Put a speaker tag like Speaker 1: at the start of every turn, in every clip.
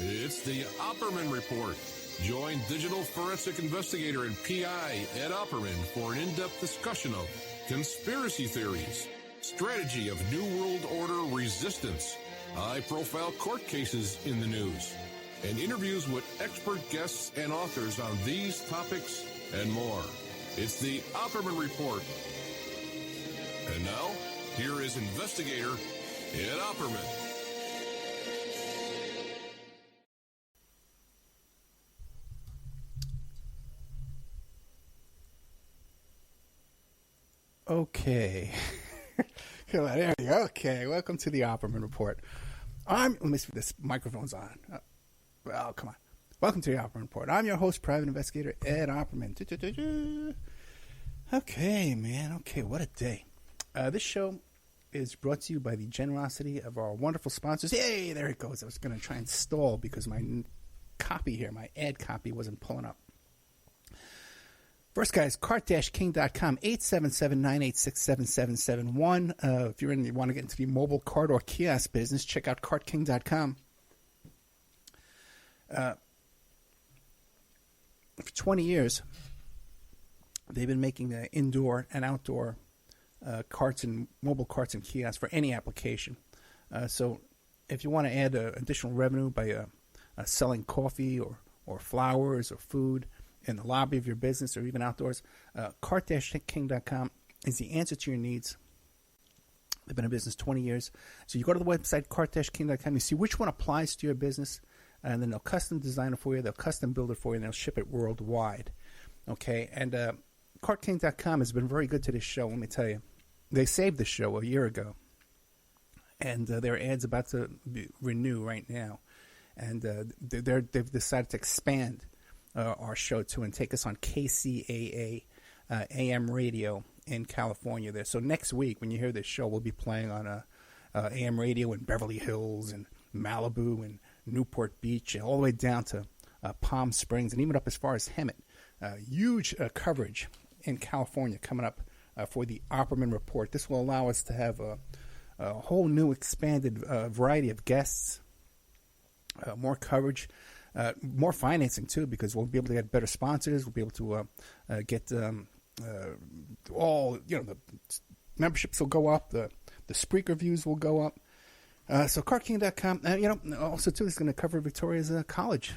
Speaker 1: It's the Opperman Report. Join digital forensic investigator and PI Ed Opperman for an in-depth discussion of conspiracy theories, strategy of New World Order resistance, high-profile court cases in the news, and interviews with expert guests and authors on these topics and more. It's the Opperman Report. And now, here is investigator Ed Opperman.
Speaker 2: Okay. There you go. Okay, welcome to the Opperman Report. Let me see if this microphone's on. Well, come on. Welcome to the Opperman Report. I'm your host, private investigator Ed Opperman. Okay, man. Okay, what a day. This show is brought to you by the generosity of our wonderful sponsors. Hey, there it goes. I was going to try and stall because my copy here, my ad copy, wasn't pulling up. First, guys, cart-king.com, 877-986-7771. If you want to get into the mobile cart or kiosk business, check out cartking.com. For 20 years, they've been making indoor and outdoor carts and mobile carts and kiosks for any application. So if you want to add additional revenue by selling coffee or flowers or food in the lobby of your business or even outdoors, cart-king.com is the answer to your needs. They've been in business 20 years. So you go to the website, cart-king.com, you see which one applies to your business, and then they'll custom design it for you, they'll custom build it for you, and they'll ship it worldwide. Okay, and cart-king.com has been very good to this show, let me tell you. They saved the show a year ago, and their ad's about to renew right now. And they've decided to expand our show too and take us on KCAA AM radio in California there. So next week when you hear this show, we'll be playing on AM radio in Beverly Hills and Malibu and Newport Beach and all the way down to Palm Springs and even up as far as Hemet. Huge coverage in California coming up for the Opperman Report. This will allow us to have a whole new expanded variety of guests, more coverage, more financing too, because we'll be able to get better sponsors. We'll be able to get all, the memberships will go up, the Spreaker views will go up. So cartking.com, also too, is going to cover Victoria's college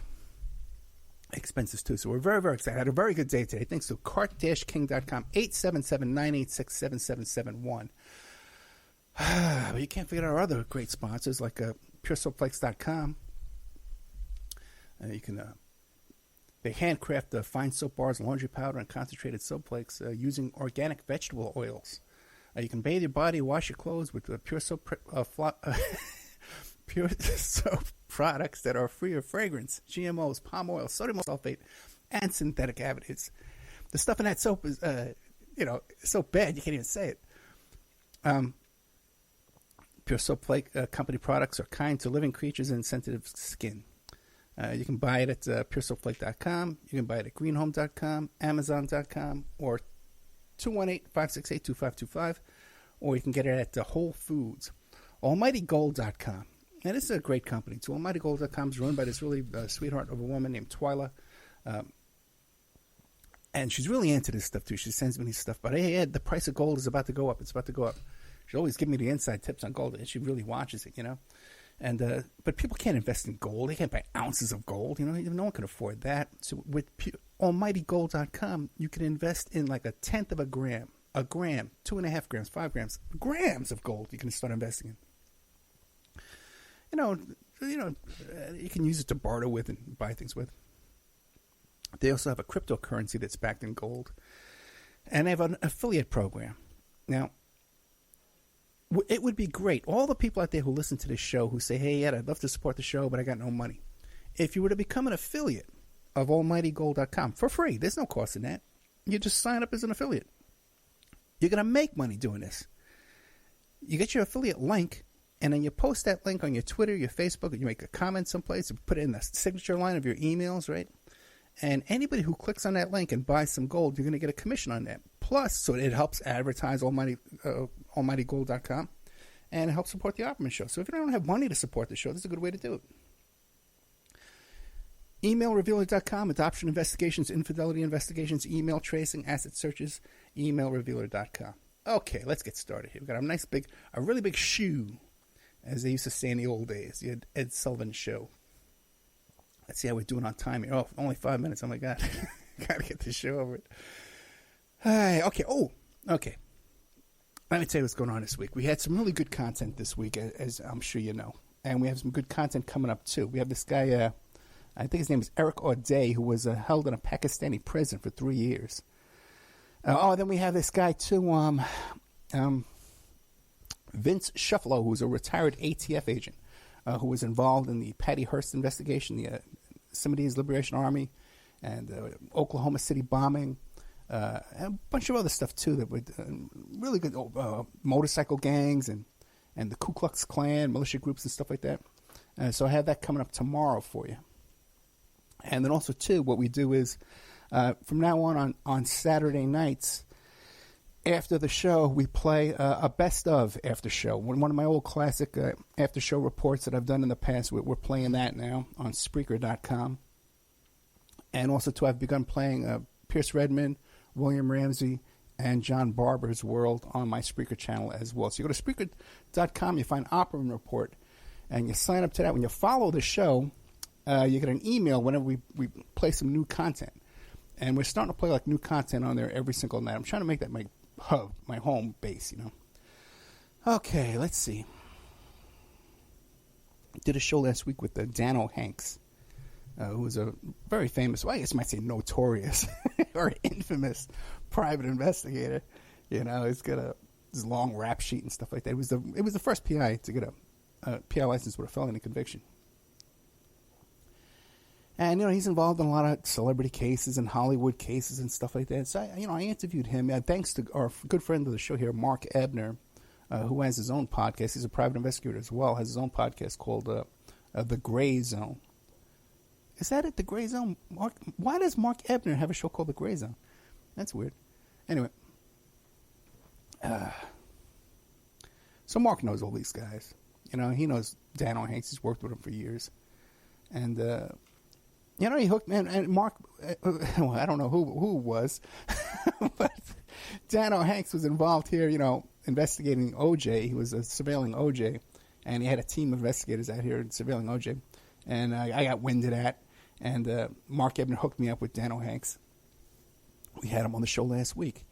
Speaker 2: expenses too. So we're very, very excited. I had a very good day today. Thanks to cart-king.com, 877-986-7771. But you can't forget our other great sponsors like puresoapflakes.com. You can they handcraft fine soap bars, laundry powder, and concentrated soap flakes using organic vegetable oils. You can bathe your body, wash your clothes with pure soap pure soap products that are free of fragrance, GMOs, palm oil, sodium sulfate, and synthetic additives. The stuff in that soap is, so bad you can't even say it. Pure Soap Flake company products are kind to living creatures and sensitive skin. You can buy it at puresoapflake.com. You can buy it at greenhome.com, amazon.com, or 218-568-2525. Or you can get it at Whole Foods. AlmightyGold.com. Now, this is a great company, too. AlmightyGold.com is run by this really sweetheart of a woman named Twyla. And she's really into this stuff, too. She sends me this stuff. But, hey, Ed, the price of gold is about to go up. It's about to go up. She always gives me the inside tips on gold, and she really watches it, And but people can't invest in gold. They can't buy ounces of gold. No one can afford that. So with AlmightyGold.com, you can invest in like 1/10 of a gram, 2.5 grams, 5 grams of gold. You can start investing in. You can use it to barter with and buy things with. They also have a cryptocurrency that's backed in gold, and they have an affiliate program. Now, it would be great. All the people out there who listen to this show who say, hey, Ed, I'd love to support the show, but I got no money. If you were to become an affiliate of AlmightyGold.com for free, there's no cost in that. You just sign up as an affiliate. You're going to make money doing this. You get your affiliate link, and then you post that link on your Twitter, your Facebook, or you make a comment someplace, and put it in the signature line of your emails, right? And anybody who clicks on that link and buys some gold, you're going to get a commission on that. Plus, so it helps advertise AlmightyGold.com, and it helps support the Opperman Show. So if you don't have money to support the show, this is a good way to do it. Emailrevealer.com, adoption investigations, infidelity investigations, email tracing, asset searches, emailrevealer.com. Okay, let's get started here. We've got a really big shoe, as they used to say in the old days. You had Ed Sullivan's show. Let's see how we're doing on time here. Oh, only 5 minutes. Oh, my God. Got to get this show over it. Okay. Okay. Let me tell you what's going on this week. We had some really good content this week, as I'm sure you know. And we have some good content coming up, too. We have this guy, I think his name is Eric O'Day, who was held in a Pakistani prison for 3 years. Then we have this guy, too, Vince Shuffalo, who's a retired ATF agent, who was involved in the Patty Hearst investigation, the Seminoles Liberation Army, and Oklahoma City bombing, and a bunch of other stuff, too, that were really good, motorcycle gangs and the Ku Klux Klan, militia groups and stuff like that. So I have that coming up tomorrow for you. And then also, too, what we do is, from now on Saturday nights, after the show, we play a best of after show. One of my old classic after show reports that I've done in the past, we're playing that now on Spreaker.com. And also, too, I've begun playing Pierce Redmond, William Ramsey, and John Barber's World on my Spreaker channel as well. So you go to Spreaker.com, you find Opperman Report, and you sign up to that. When you follow the show, you get an email whenever we play some new content. And we're starting to play like new content on there every single night. I'm trying to make that my hub, my home base, you know. Okay, let's see. Did a show last week with Dano Hanks, who was a very famous, well, I guess you might say notorious or infamous private investigator. You know, he's got this long rap sheet and stuff like that. It was the first PI to get a PI license with a felony conviction. And, you know, he's involved in a lot of celebrity cases and Hollywood cases and stuff like that. So, I interviewed him. Thanks to our good friend of the show here, Mark Ebner, who has his own podcast. He's a private investigator as well. Has his own podcast called The Gray Zone. Is that it, The Gray Zone? Why does Mark Ebner have a show called The Gray Zone? That's weird. Anyway. So Mark knows all these guys. You know, he knows Dano Hanks. He's worked with him for years. And, you know, he hooked me, and Mark, well, I don't know who it was, but Dano Hanks was involved here, you know, investigating OJ. He was surveilling OJ, and he had a team of investigators out here surveilling OJ. And I got wind of that, and Mark Ebner hooked me up with Dano Hanks. We had him on the show last week.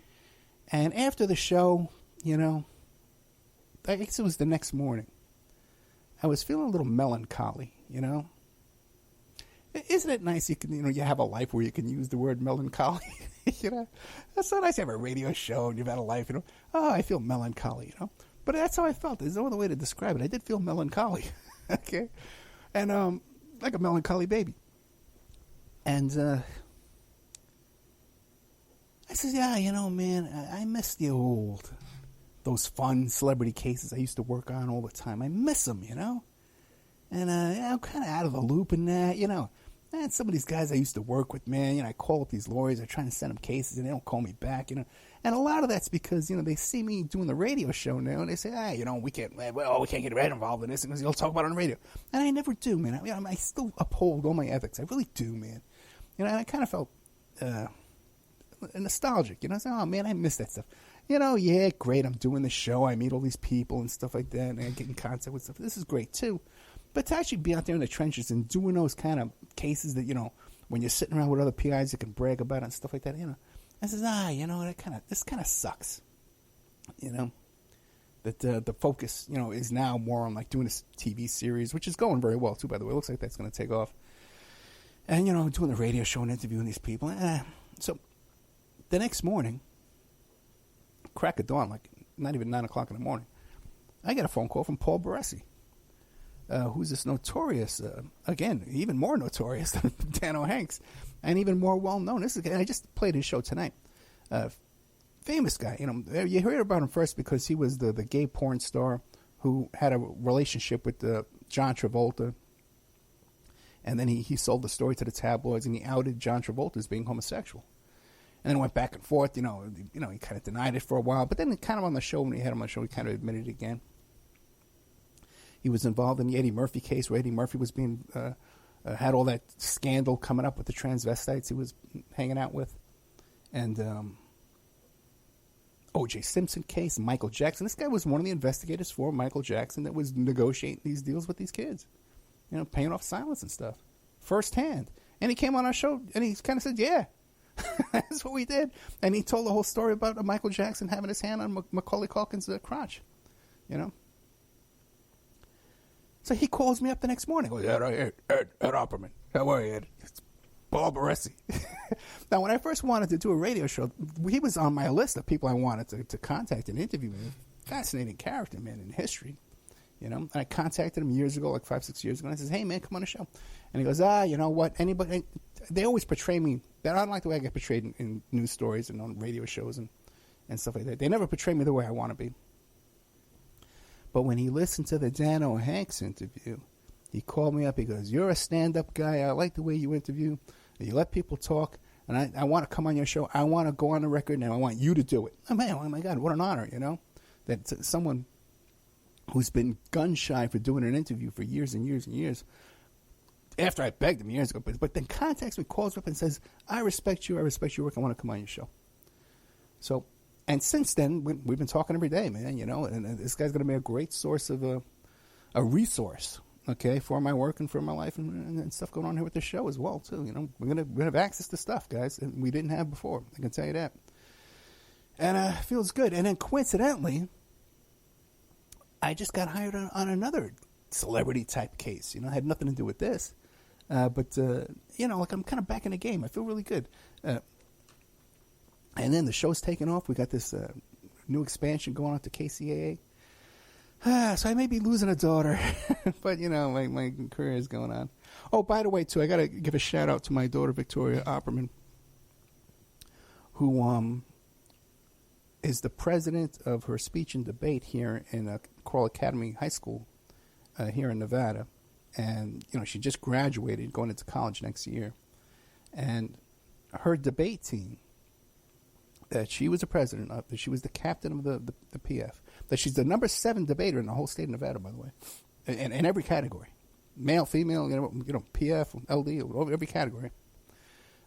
Speaker 2: And after the show, you know, I guess it was the next morning, I was feeling a little melancholy, you know. Isn't it nice you have a life where you can use the word melancholy? You know, that's so nice to have a radio show and you've had a life, you know. Oh, I feel melancholy, you know. But that's how I felt. There's no other way to describe it. I did feel melancholy, okay? And like a melancholy baby. And I said, yeah, you know, man, I miss those fun celebrity cases I used to work on all the time. I miss them, you know. And I'm kind of out of the loop in that, you know. And some of these guys I used to work with, man, you know, I call up these lawyers, they're trying to send them cases, and they don't call me back, you know. And a lot of that's because, you know, they see me doing the radio show now, and they say, you know, we can't get right involved in this because you'll talk about it on the radio. And I never do, man. I still uphold all my ethics. I really do, man. You know, and I kind of felt nostalgic, you know. I said, oh, man, I miss that stuff. You know, yeah, great, I'm doing the show. I meet all these people and stuff like that, and I get in contact with stuff. This is great, too. But to actually be out there in the trenches and doing those kind of cases that, you know, when you're sitting around with other PIs that can brag about it and stuff like that, you know, I says, you know, this kind of sucks, you know, that the focus, you know, is now more on like doing this TV series, which is going very well too, by the way. It looks like that's going to take off. And, you know, doing the radio show and interviewing these people. So the next morning, crack of dawn, like not even 9 o'clock in the morning, I get a phone call from Paul Baresi. Who's this notorious, again, even more notorious than Dano Hanks, and even more well-known. I just played his show tonight. Famous guy. You know, you heard about him first because he was the gay porn star who had a relationship with John Travolta, and then he sold the story to the tabloids, and he outed John Travolta as being homosexual. And then it went back and forth. You know, he kind of denied it for a while, but then kind of on the show, when he had him on the show, he kind of admitted it again. He was involved in the Eddie Murphy case where Eddie Murphy was being had all that scandal coming up with the transvestites he was hanging out with. And O.J. Simpson case, Michael Jackson. This guy was one of the investigators for Michael Jackson that was negotiating these deals with these kids. Paying off silence and stuff. Firsthand. And he came on our show and he kind of said, yeah, that's what we did. And he told the whole story about Michael Jackson having his hand on Macaulay Culkin's crotch. So he calls me up the next morning. Goes, Ed Opperman. How are you, Ed? It's Paul Baresi. Now, when I first wanted to do a radio show, he was on my list of people I wanted to contact and interview. Fascinating character, man, in history. And I contacted him years ago, like 5-6 years ago, and I says, hey, man, come on the show. And he goes, you know what, anybody, they always portray me, I don't like the way I get portrayed in news stories and on radio shows and stuff like that. They never portray me the way I want to be. But when he listened to the Dan O'Hanks interview, he called me up. He goes, you're a stand-up guy. I like the way you interview. You let people talk, and I want to come on your show. I want to go on the record, and I want you to do it. Oh, man, oh, my God, what an honor, that someone who's been gun-shy for doing an interview for years and years and years, after I begged him years ago, but then contacts me, calls up and says, I respect your work. I want to come on your show. So, and since then, we've been talking every day, man, and this guy's going to be a great source of a resource, okay, for my work and for my life and stuff going on here with the show as well, too. We're gonna have access to stuff, guys, that we didn't have before. I can tell you that. And it feels good. And then coincidentally, I just got hired on another celebrity-type case. It had nothing to do with this. But like I'm kind of back in the game. I feel really good. And then the show's taking off. We got this new expansion going on to KCAA. So I may be losing a daughter. But, my career is going on. Oh, by the way, too, I got to give a shout-out to my daughter, Victoria Opperman, who is the president of her speech and debate here in Coral Academy High School here in Nevada. And, she just graduated, going into college next year. And her debate team that she was the president of, that she was the captain of the PF, that she's the number 7 debater in the whole state of Nevada, by the way, in every category. Male, female, PF, LD, every category.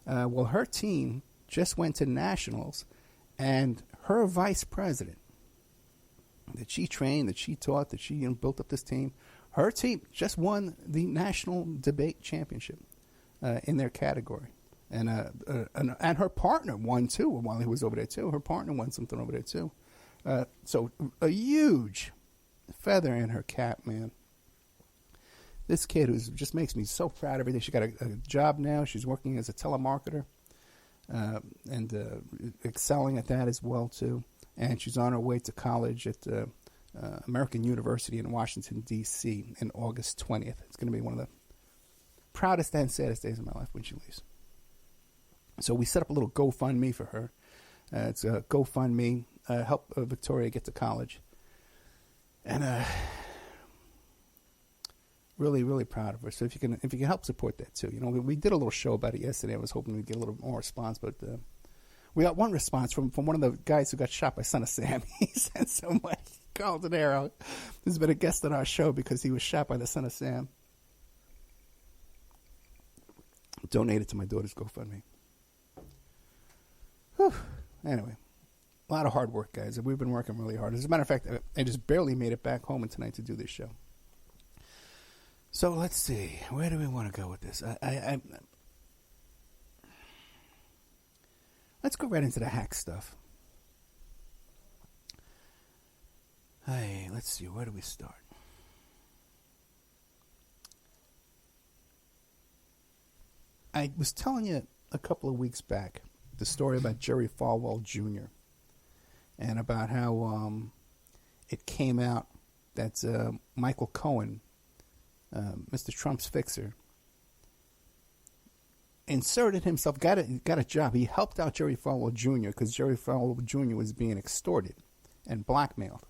Speaker 2: Well, her team just went to nationals, and her vice president that she trained, that she taught, that she built up this team, her team just won the national debate championship in their category. And her partner won, too, while he was over there, too. Her partner won something over there, too. So a huge feather in her cap, man. This kid who just makes me so proud every day. She got a job now. She's working as a telemarketer and excelling at that as well, too. And she's on her way to college at American University in Washington, D.C. in August 20th. It's going to be one of the proudest and saddest days of my life when she leaves. So we set up a little GoFundMe for her. It's a GoFundMe, help Victoria get to college. And really, really proud of her. So if you can help support that too. We did a little show about it yesterday. I was hoping we'd get a little more response, but we got one response from one of the guys who got shot by Son of Sam. He sent somebody, Carlton Arrow, who's been a guest on our show because he was shot by the Son of Sam. Donated to my daughter's GoFundMe. Whew. Anyway, a lot of hard work, guys. We've been working really hard. As a matter of fact, I just barely made it back home tonight to do this show. So let's see. Where do we want to go with this? Let's go right into the hack stuff. Hey, let's see. Where do we start? I was telling you a couple of weeks back the story about Jerry Falwell Jr. and about how it came out that Michael Cohen, Mr. Trump's fixer, inserted himself, got a job. He helped out Jerry Falwell Jr. because Jerry Falwell Jr. was being extorted and blackmailed.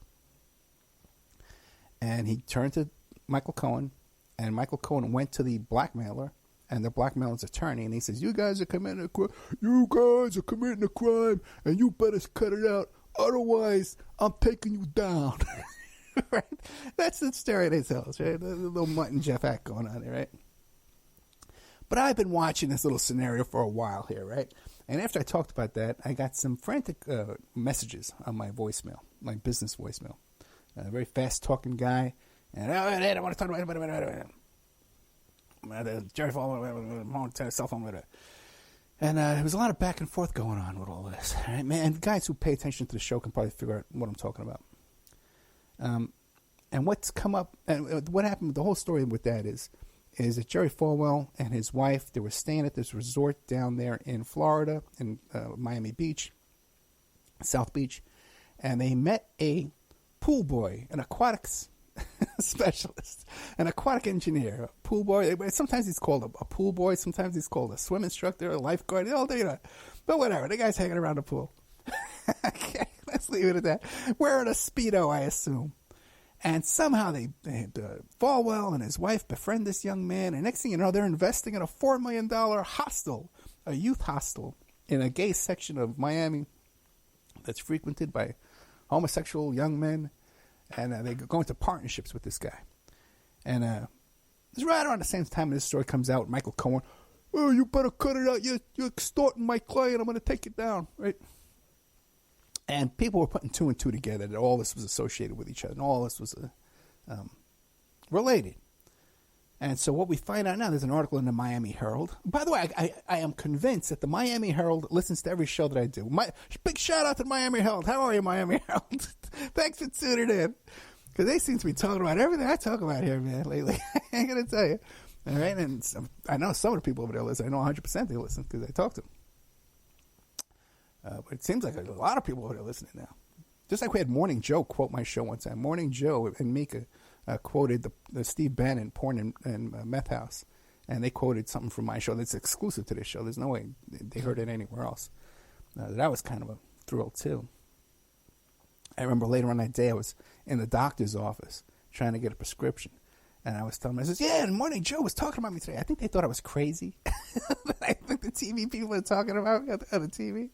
Speaker 2: And he turned to Michael Cohen, and Michael Cohen went to the blackmailer and the blackmailer's attorney, and he says, you guys are committing a crime, and you better cut it out, otherwise I'm taking you down. Right? That's the story they tell us, right? The little Mutt and Jeff act going on there, right? But I've been watching this little scenario for a while here, right? And after I talked about that, I got some frantic messages on my voicemail, my business voicemail. A very fast-talking guy. And I want to talk about Jerry Falwell, cell phone. And there was a lot of back and forth going on with all this. Right, man, and guys who pay attention to the show can probably figure out what I'm talking about. And what's come up, and what happened, the whole story with that is that Jerry Falwell and his wife, they were staying at this resort down there in Florida, in Miami Beach, South Beach, and they met a pool boy, an aquatics specialist, an aquatic engineer, a pool boy. Sometimes he's called a pool boy, sometimes he's called a swim instructor, a lifeguard, all day, but whatever, the guy's hanging around the pool. Okay, let's leave it at that. Wearing a Speedo, I assume. And somehow Falwell and his wife befriend this young man, and next thing you know, they're investing in a $4 million hostel, a youth hostel, in a gay section of Miami that's frequented by homosexual young men, and they go into partnerships with this guy. And it's right around the same time this story comes out, Michael Cohen, oh, you better cut it out, you're extorting my client, I'm going to take it down, right? And people were putting two and two together that all this was associated with each other, and all this was related. And so what we find out now, there's an article in the Miami Herald. By the way, I am convinced that the Miami Herald listens to every show that I do. Big shout out to the Miami Herald. How are you, Miami Herald? Thanks for tuning in. Because they seem to be talking about everything I talk about here, man, lately. I ain't going to tell you. All right? And I know some of the people over there listen. I know 100% they listen because I talk to them. But it seems like a lot of people over there listening now. Just like we had Morning Joe quote my show one time. Morning Joe and Mika quoted the Steve Bannon Porn and Meth House. And they quoted something from my show that's exclusive to this show. There's no way they heard it anywhere else. That was kind of a thrill, too. I remember later on that day, I was in the doctor's office trying to get a prescription. And I was telling them, I says, yeah, and Morning Joe was talking about me today. I think they thought I was crazy. I think the TV people are talking about me on the TV.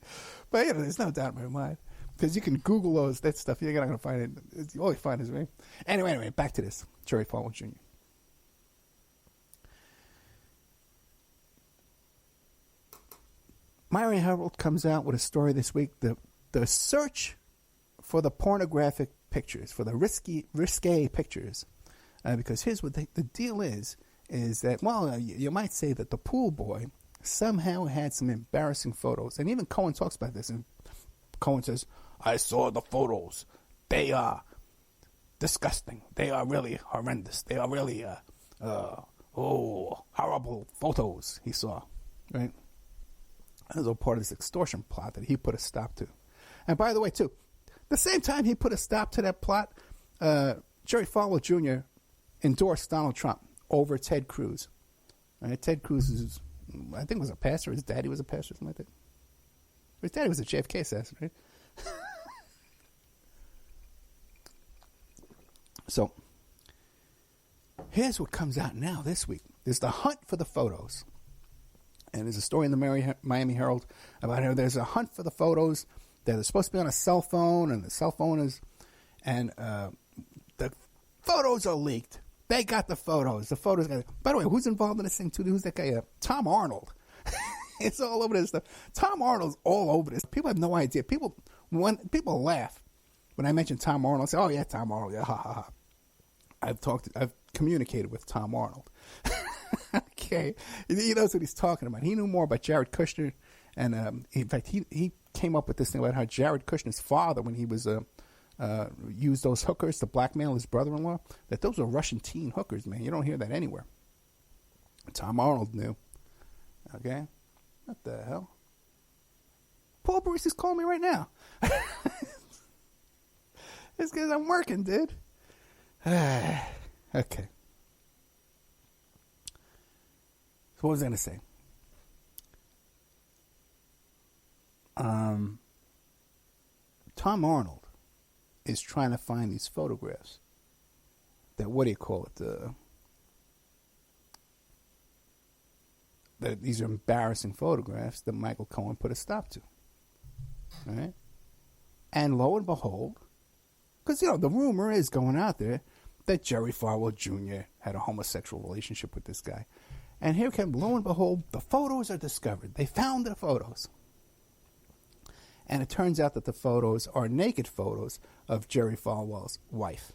Speaker 2: But, there's no doubt in my mind. Because you can Google that stuff. You're not going to find it. All you find is me. Anyway, back to this. Jerry Falwell Jr. Miami Herald comes out with a story this week. The search for the pornographic pictures, for the risque pictures. Because here's what the deal is that, well, you might say that the pool boy somehow had some embarrassing photos. And even Cohen talks about this. And Cohen says, I saw the photos. They are disgusting. They are really horrendous. They are really, horrible photos he saw. Right? That was all part of this extortion plot that he put a stop to. And by the way, too, the same time he put a stop to that plot, Jerry Falwell Jr. endorsed Donald Trump over Ted Cruz. Right? Ted Cruz I think was a pastor. His daddy was a pastor, something like that. His daddy was a JFK assassin, right? So, here's what comes out now this week. There's the hunt for the photos. And there's a story in the Miami Herald about how there's a hunt for the photos that are supposed to be on a cell phone, and the cell phone is... And the photos are leaked. They got the photos. By the way, who's involved in this thing, too? Who's that guy? Tom Arnold. It's all over this stuff. Tom Arnold's all over this. People have no idea. People laugh when I mention Tom Arnold. I say, oh, yeah, Tom Arnold. Yeah, ha, ha, ha. I've communicated with Tom Arnold. Okay. He knows what he's talking about. He knew more about Jared Kushner. And, in fact, he came up with this thing about how Jared Kushner's father, when he was... used those hookers to blackmail his brother-in-law, that those were Russian teen hookers, man. You don't hear that anywhere. Tom Arnold knew. Okay? What the hell? Paul Bruce is calling me right now. It's because I'm working, dude. Okay. So what was I going to say? Tom Arnold is trying to find these photographs that, what do you call it, that these are embarrassing photographs that Michael Cohen put a stop to. All right? And lo and behold, because, the rumor is going out there that Jerry Falwell Jr. had a homosexual relationship with this guy. And here came, lo and behold, the photos are discovered. They found the photos. And it turns out that the photos are naked photos of Jerry Falwell's wife.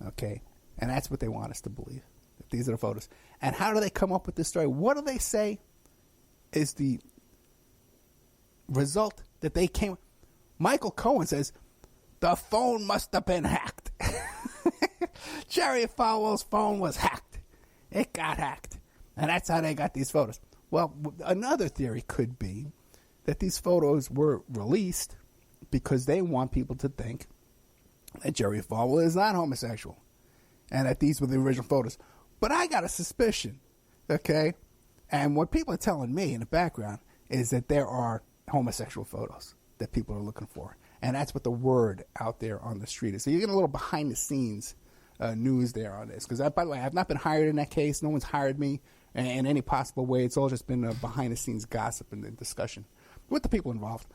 Speaker 2: Okay? And that's what they want us to believe. That these are the photos. And how do they come up with this story? What do they say is the result that they came? Michael Cohen says, the phone must have been hacked. Jerry Falwell's phone was hacked. It got hacked. And that's how they got these photos. Well, another theory could be that these photos were released because they want people to think that Jerry Falwell is not homosexual and that these were the original photos. But I got a suspicion, okay? And what people are telling me in the background is that there are homosexual photos that people are looking for. And that's what the word out there on the street is. So you're getting a little behind-the-scenes news there on this. Because, by the way, I've not been hired in that case. No one's hired me in any possible way. It's all just been behind-the-scenes gossip and discussion with the people involved.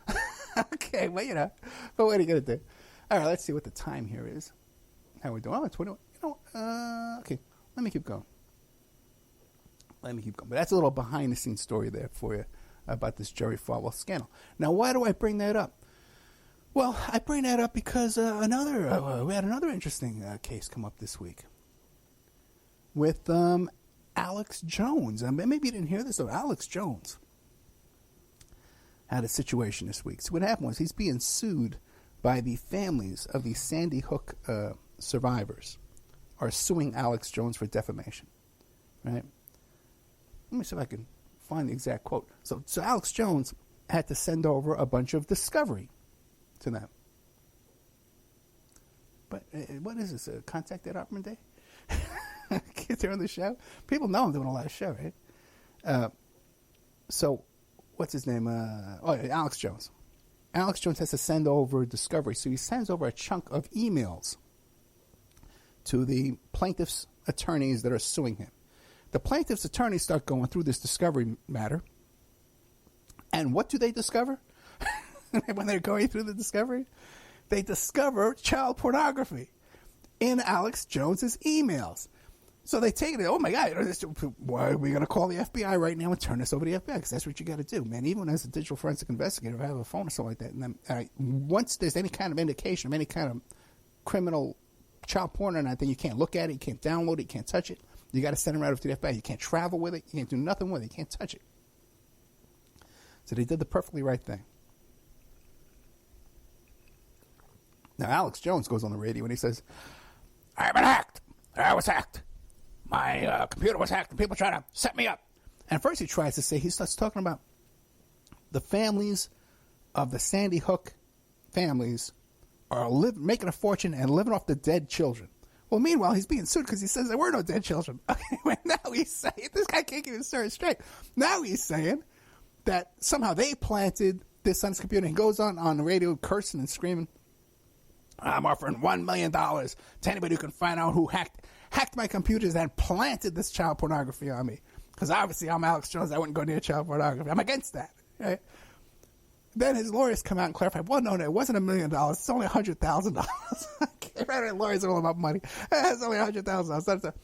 Speaker 2: Okay, well, you know. But what are you going to do? All right, let's see what the time here is. How we doing? Oh, it's 21. Okay, let me keep going. But that's a little behind-the-scenes story there for you about this Jerry Falwell scandal. Now, why do I bring that up? Well, I bring that up because we had another interesting case come up this week with Alex Jones. Maybe you didn't hear this, though. Alex Jones had a situation this week. So what happened was he's being sued by the families of the Sandy Hook survivors are suing Alex Jones for defamation, right? Let me see if I can find the exact quote. So Alex Jones had to send over a bunch of discovery to them. But what is this, Contact at Opperman Day? Kids are on the show? People know I'm doing a live show, right? So, what's his name? Alex Jones. Alex Jones has to send over discovery. So he sends over a chunk of emails to the plaintiff's attorneys that are suing him. The plaintiff's attorneys start going through this discovery matter. And what do they discover? When they're going through the discovery, they discover child pornography in Alex Jones's emails. So they take it, oh my God, why are we going to call the FBI right now and turn this over to the FBI? Because that's what you got to do, man. Even as a digital forensic investigator, if I have a phone or something like that, and then once there's any kind of indication of any kind of criminal child porn or anything, you can't look at it, you can't download it, you can't touch it. You got to send it right over to the FBI. You can't travel with it, you can't do nothing with it, you can't touch it. So they did the perfectly right thing. Now, Alex Jones goes on the radio and he says, I've been hacked. I was hacked. My computer was hacked and people try to set me up. And first he tries to say, he starts talking about the families of the Sandy Hook families are making a fortune and living off the dead children. Well, meanwhile, he's being sued because he says there were no dead children. Okay, now he's saying, this guy can't keep his story straight. Now he's saying that somehow they planted this on his computer. And he goes on the radio cursing and screaming, I'm offering $1 million to anybody who can find out who hacked my computers and planted this child pornography on me. Because obviously I'm Alex Jones. I wouldn't go near child pornography. I'm against that. Right? Then his lawyers come out and clarify, well, no, it wasn't $1 million. It's only $100,000. Right? Lawyers are all about money. It's only $100,000.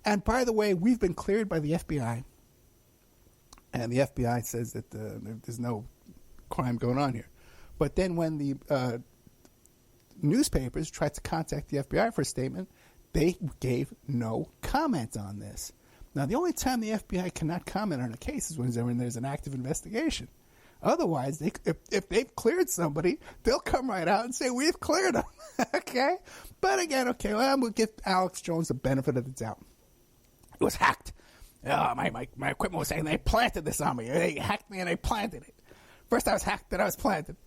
Speaker 2: And by the way, we've been cleared by the FBI. And the FBI says that there's no crime going on here. But then when the newspapers tried to contact the FBI for a statement, they gave no comment on this. Now, the only time the FBI cannot comment on a case is when there's an active investigation. Otherwise, if they've cleared somebody, they'll come right out and say, we've cleared them. Okay? But again, okay, well, I'm going to give Alex Jones the benefit of the doubt. It was hacked. My equipment was saying they planted this on me. They hacked me and they planted it. First I was hacked, then I was planted.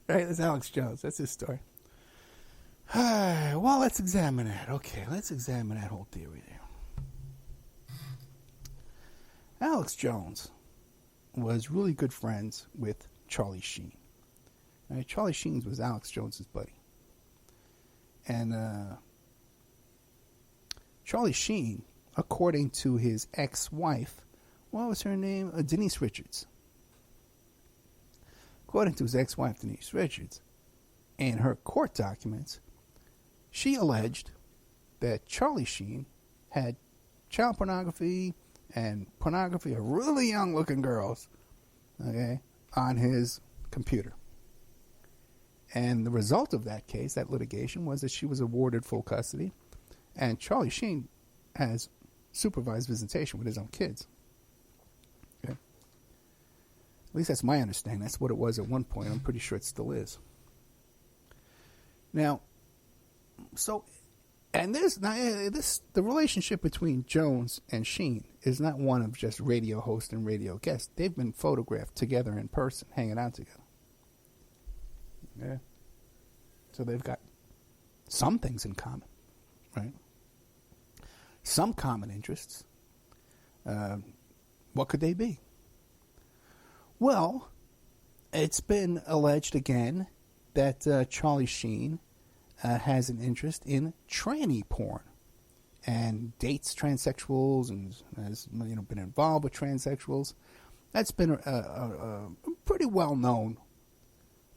Speaker 2: Right? That's Alex Jones. That's his story. Well, let's examine that. Okay, let's examine that whole theory there. Alex Jones was really good friends with Charlie Sheen. Right? Charlie Sheen was Alex Jones's buddy. And Charlie Sheen, according to his ex-wife, what was her name? Denise Richards. According to his ex-wife, Denise Richards, in her court documents, she alleged that Charlie Sheen had child pornography and pornography of really young-looking girls, okay, on his computer. And the result of that case, that litigation, was that she was awarded full custody, and Charlie Sheen has supervised visitation with his own kids. Okay? At least that's my understanding. That's what it was at one point. I'm pretty sure it still is. Now, the relationship between Jones and Sheen is not one of just radio host and radio guest. They've been photographed together in person, hanging out together. Yeah. So they've got some things in common, right? Some common interests. What could they be? Well, it's been alleged again that Charlie Sheen has an interest in tranny porn and dates transsexuals and has been involved with transsexuals. That's been a pretty well-known,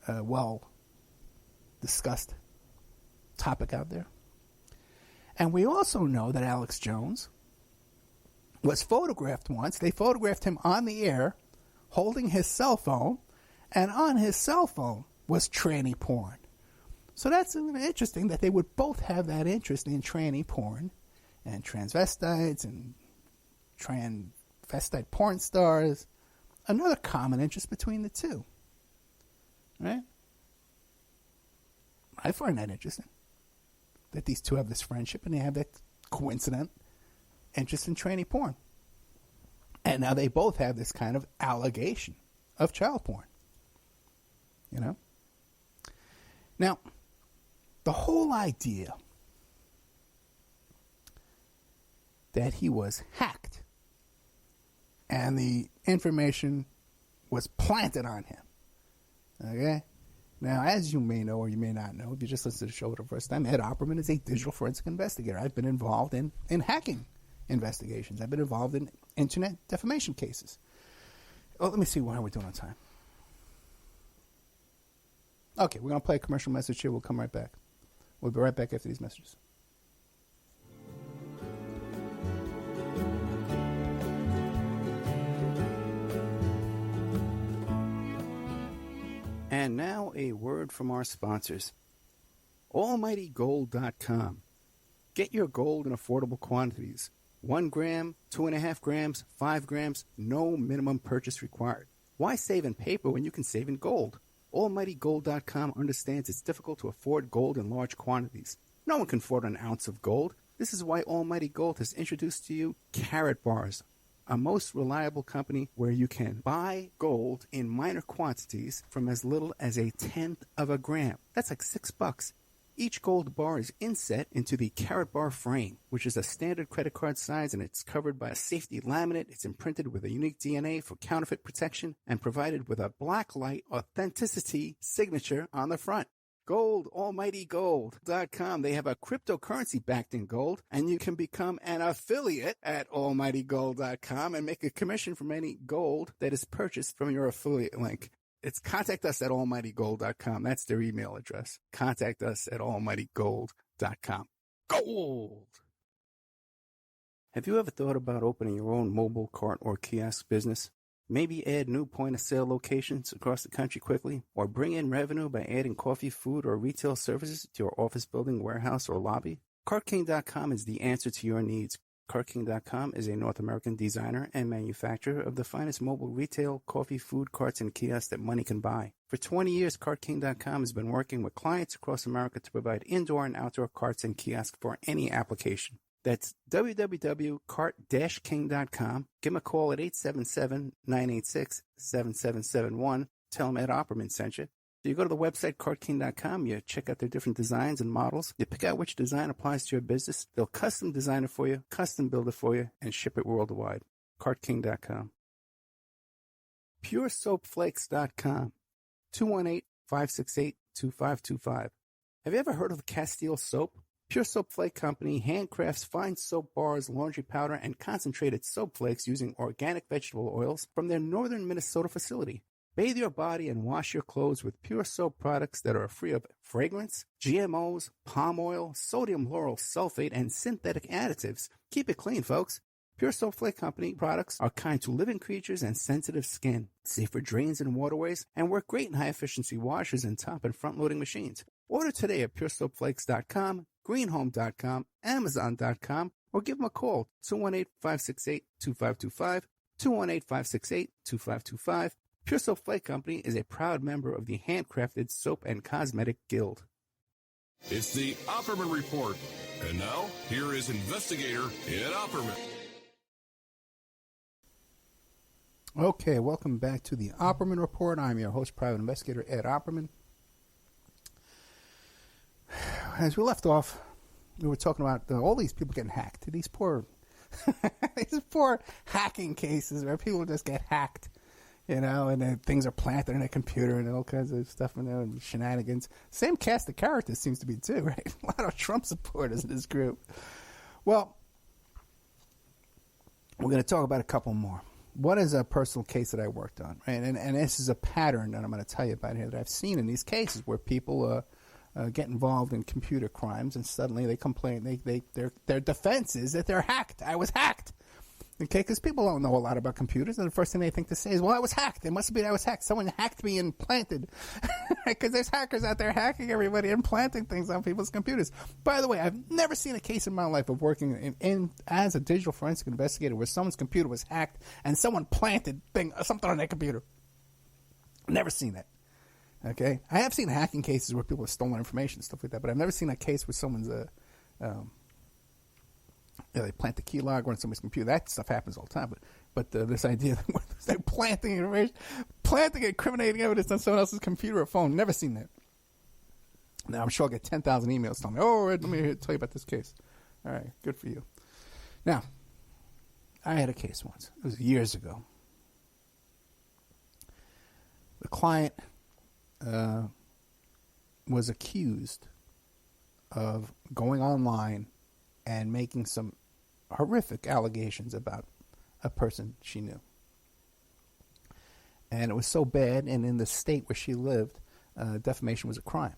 Speaker 2: well-discussed topic out there. And we also know that Alex Jones was photographed once. They photographed him on the air holding his cell phone, and on his cell phone was tranny porn. So that's interesting that they would both have that interest in tranny porn and transvestites and transvestite porn stars. Another common interest between the two. Right? I find that interesting. That these two have this friendship and they have that coincident interest in tranny porn. And now they both have this kind of allegation of child porn. You know? Now, the whole idea that he was hacked and the information was planted on him. Okay? Now, as you may know or you may not know, if you just listened to the show for the first time, Ed Opperman is a digital forensic investigator. I've been involved in hacking investigations. I've been involved in internet defamation cases. Oh, let me see how we're doing on time. Okay, we're going to play a commercial message here. We'll come right back. We'll be right back after these messages. And now a word from our sponsors. AlmightyGold.com. Get your gold in affordable quantities. 1 gram, 2.5 grams, 5 grams, no minimum purchase required. Why save in paper when you can save in gold? AlmightyGold.com understands it's difficult to afford gold in large quantities. No one can afford an ounce of gold. This is why Almighty Gold has introduced to you Carat Bars, a most reliable company where you can buy gold in minor quantities from as little as 1/10 of a gram. That's like $6. Each gold bar is inset into the Carat Bar frame, which is a standard credit card size, and it's covered by a safety laminate. It's imprinted with a unique DNA for counterfeit protection and provided with a blacklight authenticity signature on the front. Gold, AlmightyGold.com. They have a cryptocurrency backed in gold, and you can become an affiliate at AlmightyGold.com and make a commission from any gold that is purchased from your affiliate link. It's contact us at almightygold.com. That's their email address. Contact us at almightygold.com. Gold! Have you ever thought about opening your own mobile cart or kiosk business? Maybe add new point-of-sale locations across the country quickly, or bring in revenue by adding coffee, food, or retail services to your office building, warehouse, or lobby? CartKing.com is the answer to your needs. CartKing.com is a North American designer and manufacturer of the finest mobile retail, coffee, food, carts, and kiosks that money can buy. For 20 years, CartKing.com has been working with clients across America to provide indoor and outdoor carts and kiosks for any application. That's www.cart-king.com. Give them a call at 877-986-7771. Tell them Ed Opperman sent you. So you go to the website, CartKing.com, you check out their different designs and models. You pick out which design applies to your business. They'll custom design it for you, custom build it for you, and ship it worldwide. CartKing.com. PureSoapFlakes.com. 218-568-2525. Have you ever heard of Castile Soap? Pure Soap Flake Company handcrafts fine soap bars, laundry powder, and concentrated soap flakes using organic vegetable oils from their northern Minnesota facility. Bathe your body and wash your clothes with pure soap products that are free of fragrance, GMOs, palm oil, sodium lauryl sulfate, and synthetic additives. Keep it clean, folks. Pure Soap Flake Company products are kind to living creatures and sensitive skin, safe for drains and waterways, and work great in high-efficiency washers and top and front-loading machines. Order today at puresoapflakes.com, greenhome.com, amazon.com, or give them a call, 218-568-2525, 218-568-2525. Pure Soap Flake Company is a proud member of the Handcrafted Soap and Cosmetic Guild.
Speaker 1: It's the Opperman Report. And now, here is investigator Ed Opperman.
Speaker 2: Okay, welcome back to the Opperman Report. I'm your host, private investigator Ed Opperman. As we left off, we were talking about all these people getting hacked. These poor hacking cases where people just get hacked, and then things are planted in a computer and all kinds of stuff in there and shenanigans. Same cast of characters seems to be too, right? A lot of Trump supporters in this group. Well, we're going to talk about a couple more. One is a personal case that I worked on, right? And this is a pattern that I'm going to tell you about here that I've seen in these cases where people get involved in computer crimes and suddenly they complain. Their defense is that they're hacked. I was hacked. Okay, because people don't know a lot about computers, and the first thing they think to say is, well, I was hacked. It must be that I was hacked. Someone hacked me and planted. Because there's hackers out there hacking everybody and planting things on people's computers. By the way, I've never seen a case in my life of working as a digital forensic investigator where someone's computer was hacked and someone planted something on their computer. Never seen that. Okay? I have seen hacking cases where people have stolen information and stuff like that, but I've never seen a case where someone's they plant the keylog on somebody's computer. That stuff happens all the time. But this idea that they're planting information, planting incriminating evidence on someone else's computer or phone, never seen that. Now, I'm sure I'll get 10,000 emails telling me, oh, Ed, let me tell you about this case. All right, good for you. Now, I had a case once. It was years ago. The client was accused of going online and making some horrific allegations about a person she knew. And it was so bad, and in the state where she lived, defamation was a crime.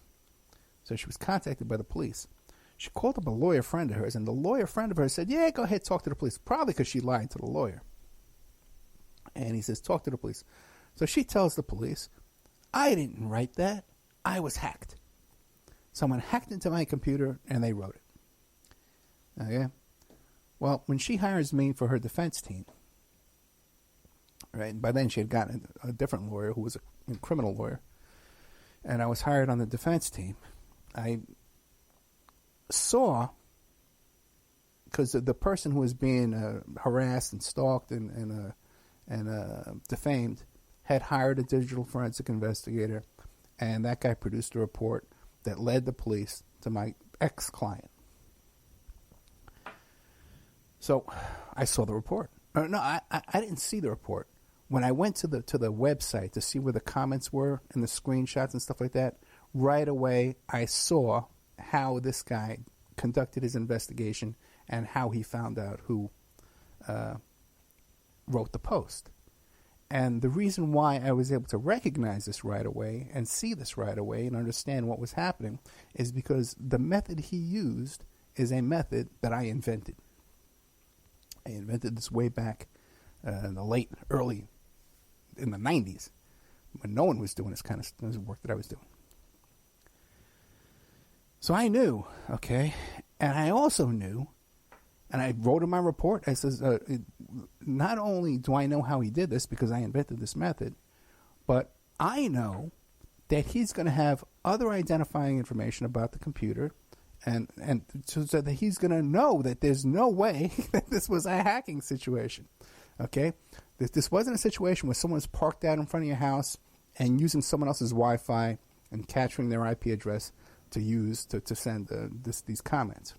Speaker 2: So she was contacted by the police. She called up a lawyer friend of hers, and the lawyer friend of hers said, yeah, go ahead, talk to the police. Probably because she lied to the lawyer. And he says, talk to the police. So she tells the police, I didn't write that. I was hacked. Someone hacked into my computer, and they wrote it. Okay. Well, when she hires me for her defense team, right? By then she had gotten a different lawyer who was a criminal lawyer, and I was hired on the defense team. I saw, because the person who was being harassed and stalked and defamed had hired a digital forensic investigator, and that guy produced a report that led the police to my ex-client. So I saw the report. No, I didn't see the report. When I went to the website to see where the comments were and the screenshots and stuff like that, right away I saw how this guy conducted his investigation and how he found out who wrote the post. And the reason why I was able to recognize this right away and see this right away and understand what was happening is because the method he used is a method that I invented. I invented this way back in the early in the 90s when no one was doing this kind of work that I was doing. So I knew, okay, and I also knew, and I wrote in my report, I says, not only do I know how he did this because I invented this method, but I know that he's going to have other identifying information about the computer, and so that he's going to know that there's no way that this was a hacking situation, okay? This wasn't a situation where someone's parked out in front of your house and using someone else's Wi-Fi and capturing their IP address to use to send these comments.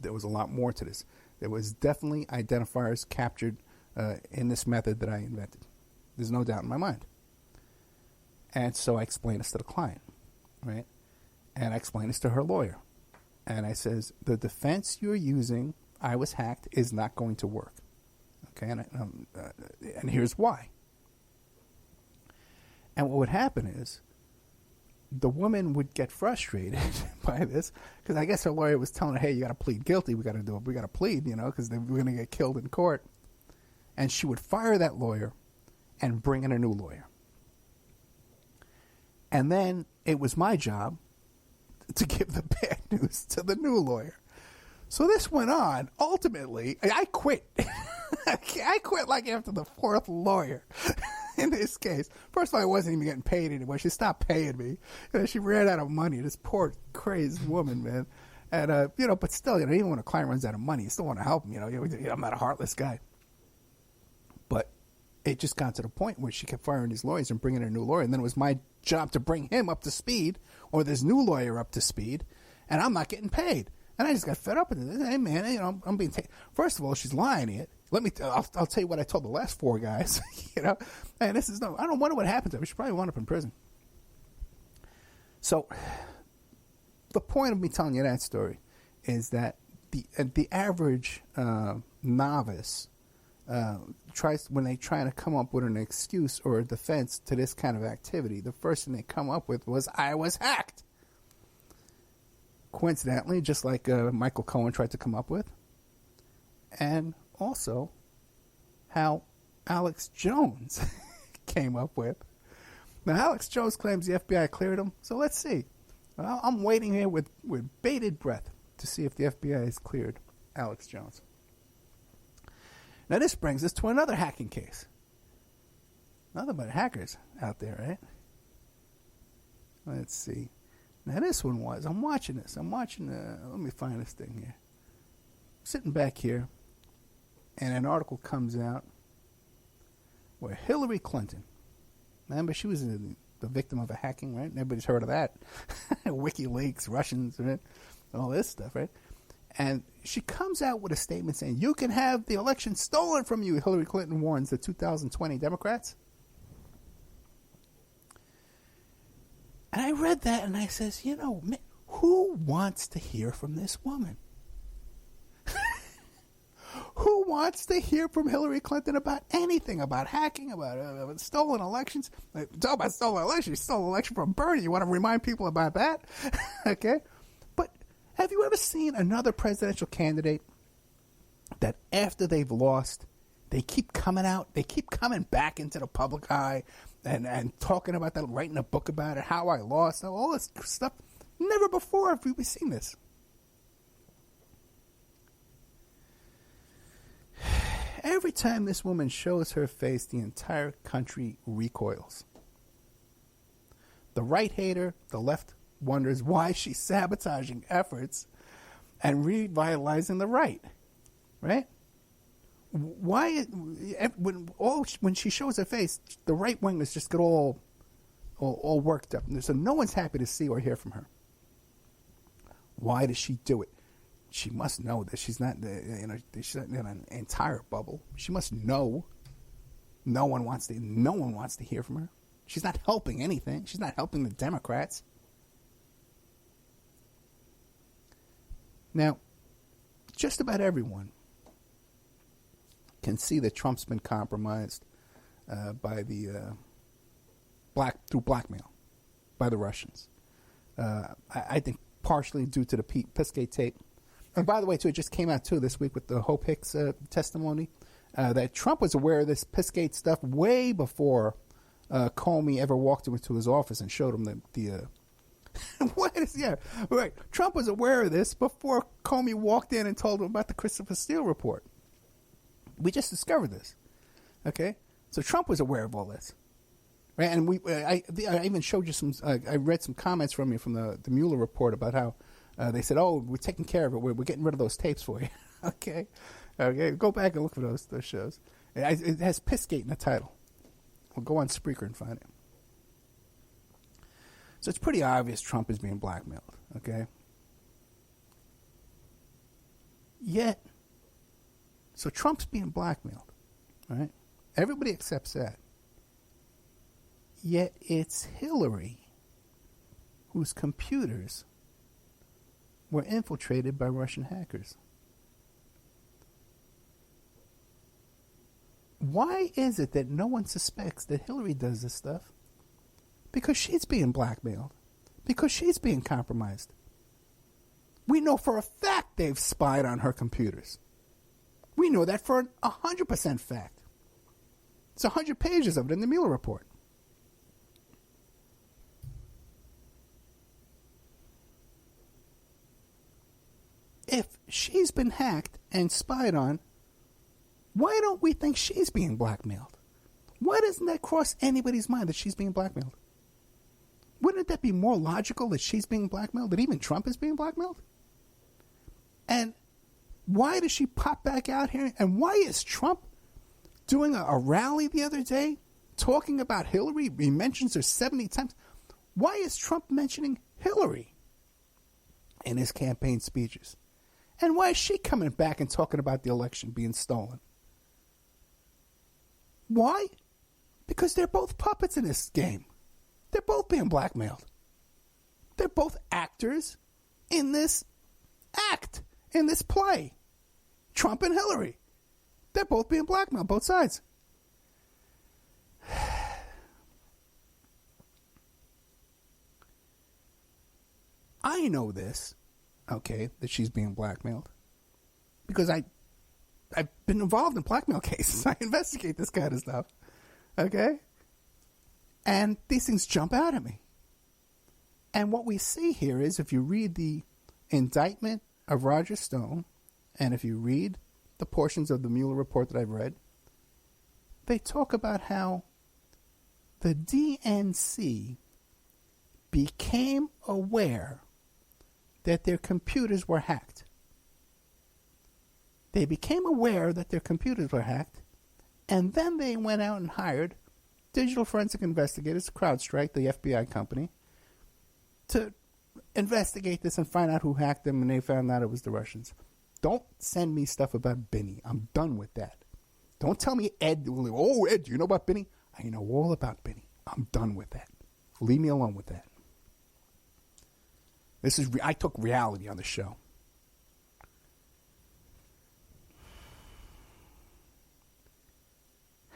Speaker 2: There was a lot more to this. There was definitely identifiers captured in this method that I invented. There's no doubt in my mind. And so I explained this to the client, right? And I explained this to her lawyer. And I says, the defense you're using, I was hacked, is not going to work. Okay, and here's why. And what would happen is, the woman would get frustrated by this because I guess her lawyer was telling her, "Hey, you got to plead guilty. We got to do it. We got to plead, because we're going to get killed in court." And she would fire that lawyer and bring in a new lawyer. And then it was my job to give the bad news to the new lawyer. So this went on. Ultimately, I quit. I quit like after the fourth lawyer in this case. First of all, I wasn't even getting paid anymore. She stopped paying me. She ran out of money. This poor, crazy woman, man. And, but still, even when a client runs out of money, you still want to help them. I'm not a heartless guy. But it just got to the point where she kept firing these lawyers and bringing in a new lawyer. And then it was my job to bring him up to speed or this new lawyer up to speed. And I'm not getting paid. And I just got fed up with it. Hey, man, I'm being taken. First of all, she's lying to you. I'll tell you what I told the last four guys, And this is I don't wonder what happened to her. She probably wound up in prison. So the point of me telling you that story is that the average novice when they try to come up with an excuse or a defense to this kind of activity, the first thing they come up with was, "I was hacked." Coincidentally, just like Michael Cohen tried to come up with. And also how Alex Jones came up with. Now, Alex Jones claims the FBI cleared him, so let's see. I'm waiting here with bated breath to see if the FBI has cleared Alex Jones. Now, this brings us to another hacking case. Nothing but hackers out there, right? Let's see. Now, this one was, I'm watching this. Let me find this thing here. I'm sitting back here, and an article comes out where Hillary Clinton, remember, she was the victim of a hacking, right? Everybody's heard of that. WikiLeaks, Russians, right? All this stuff, right? And she comes out with a statement saying, "You can have the election stolen from you," Hillary Clinton warns the 2020 Democrats. And I read that and I says, who wants to hear from this woman? Who wants to hear from Hillary Clinton about anything, about hacking, about stolen elections? Talk about stolen elections. You stole an election from Bernie. You want to remind people about that? Okay. But have you ever seen another presidential candidate that after they've lost, they keep coming out, they keep coming back into the public eye and talking about that, writing a book about it, how I lost, all this stuff? Never before have we seen this. Every time this woman shows her face, the entire country recoils. The right hate her, the left wonders why she's sabotaging efforts and revitalizing the right. Right? Why, when she shows her face, the right wingers just get all worked up. So no one's happy to see or hear from her. Why does she do it? She must know that she's not, she's not in an entire bubble. She must know. No one wants to hear from her. She's not helping anything. She's not helping the Democrats. Now, just about everyone can see that Trump's been compromised by the through blackmail by the Russians. I think partially due to the Piskate tape. And by the way, too, it just came out, too, this week with the Hope Hicks testimony, that Trump was aware of this Piskate stuff way before Comey ever walked into his office and showed him the right. Trump was aware of this before Comey walked in and told him about the Christopher Steele report. We just discovered this. Okay? So Trump was aware of all this. Right? And I even showed you some, I read some comments from you from the Mueller report about how they said, "Oh, we're taking care of it. We're getting rid of those tapes for you." Okay? Go back and look for those shows. It has Piskate in the title. We'll go on Spreaker and find it. So it's pretty obvious Trump is being blackmailed. Okay? Yet, so Trump's being blackmailed. Right? Everybody accepts that. Yet it's Hillary whose computers were infiltrated by Russian hackers. Why is it that no one suspects that Hillary does this stuff? Because she's being blackmailed. because she's being compromised. We know for a fact they've spied on her computers. We know that for 100% fact. It's 100 pages of it in the Mueller report. If she's been hacked and spied on, why don't we think she's being blackmailed? Why doesn't that cross anybody's mind that she's being blackmailed? Wouldn't that be more logical that she's being blackmailed, that even Trump is being blackmailed? And why does she pop back out here? And why is Trump doing a rally the other day talking about Hillary? He mentions her 70 times. Why is Trump mentioning Hillary in his campaign speeches? And why is she coming back and talking about the election being stolen? Why? Because they're both puppets in this game. They're both being blackmailed. They're both actors in this act, in this play. Trump and Hillary. They're both being blackmailed, both sides. I know this, okay, that she's being blackmailed, because I've been involved in blackmail cases. I investigate this kind of stuff, okay? And these things jump out at me. And what we see here is, if you read the indictment of Roger Stone, and if you read the portions of the Mueller report that I've read, they talk about how the DNC became aware that their computers were hacked. They became aware that their computers were hacked, and then they went out and hired digital forensic investigators, CrowdStrike, the FBI company, to investigate this and find out who hacked them, and they found out it was the Russians. Don't send me stuff about Benny. I'm done with that. Don't tell me Ed. Oh, Ed, do you know about Benny? I know all about Benny. I'm done with that. Leave me alone with that. I took reality on the show.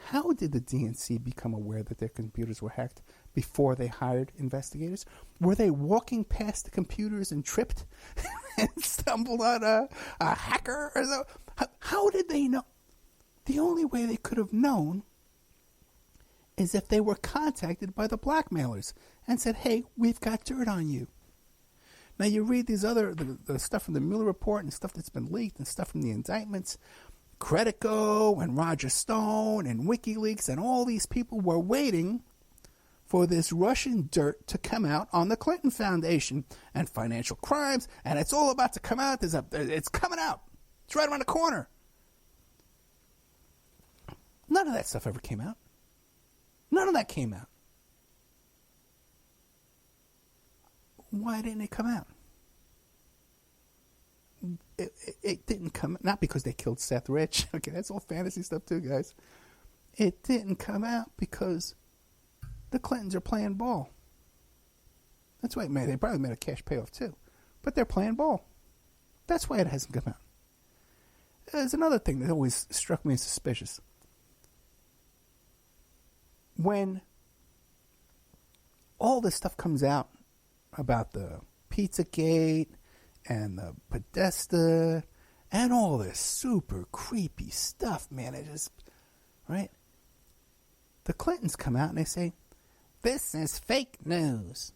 Speaker 2: How did the DNC become aware that their computers were hacked before they hired investigators? Were they walking past the computers and tripped and stumbled on a hacker? Or so? How did they know? The only way they could have known is if they were contacted by the blackmailers and said, hey, we've got dirt on you. Now, you read these the stuff from the Mueller report and stuff that's been leaked and stuff from the indictments. Credico and Roger Stone and WikiLeaks and all these people were waiting for this Russian dirt to come out on the Clinton Foundation and financial crimes, and it's all about to come out. It's coming out. It's right around the corner. None of that stuff ever came out. None of that came out. Why didn't it come out? It didn't come, not because they killed Seth Rich. Okay, that's all fantasy stuff too, guys. It didn't come out because the Clintons are playing ball. That's why they probably made a cash payoff too. But they're playing ball. That's why it hasn't come out. There's another thing that always struck me as suspicious. When all this stuff comes out about the Pizzagate and the Podesta and all this super creepy stuff, man, it just, right? The Clintons come out and they say, this is fake news.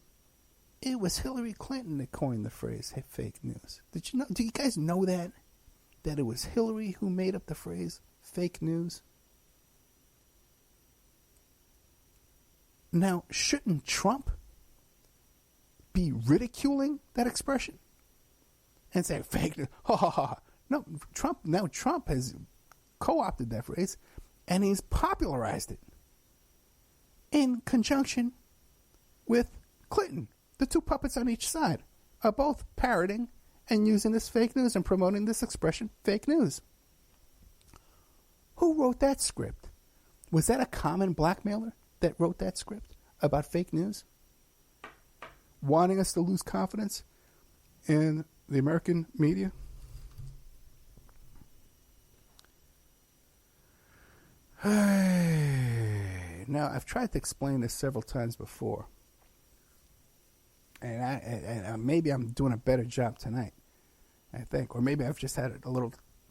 Speaker 2: It was Hillary Clinton that coined the phrase fake news. Did you know? Do you guys know that? That it was Hillary who made up the phrase fake news? Now, shouldn't Trump be ridiculing that expression and say fake news? Ha ha ha. No, Trump has co-opted that phrase and he's popularized it in conjunction with Clinton. The two puppets on each side are both parroting and using this fake news and promoting this expression, fake news. Who wrote that script? Was that a common blackmailer that wrote that script about fake news? Wanting us to lose confidence in the American media? Now, I've tried to explain this several times before. and maybe I'm doing a better job tonight, I think. Or maybe I've just had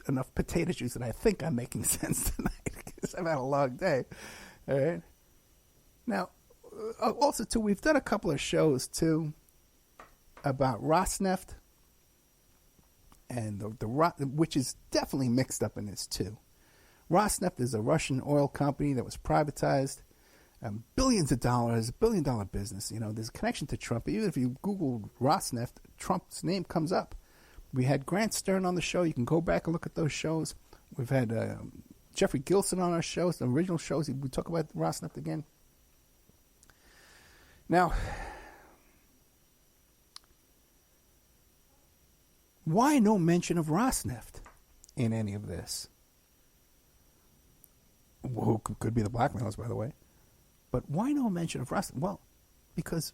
Speaker 2: enough potato juice that I think I'm making sense tonight because I've had a long day. All right. Now, also, too, we've done a couple of shows, too, about Rosneft, and which is definitely mixed up in this, too. Rosneft is a Russian oil company that was privatized. Billions of dollars, $1 billion business. You know, there's a connection to Trump. Even if you Google Rosneft, Trump's name comes up. We had Grant Stern on the show. You can go back and look at those shows. We've had Jeffrey Gilson on our shows, the original shows. We talk about Rosneft again. Now, why no mention of Rosneft in any of this? Who could be the blackmailers, by the way. But why no mention of Rosneft? Well, because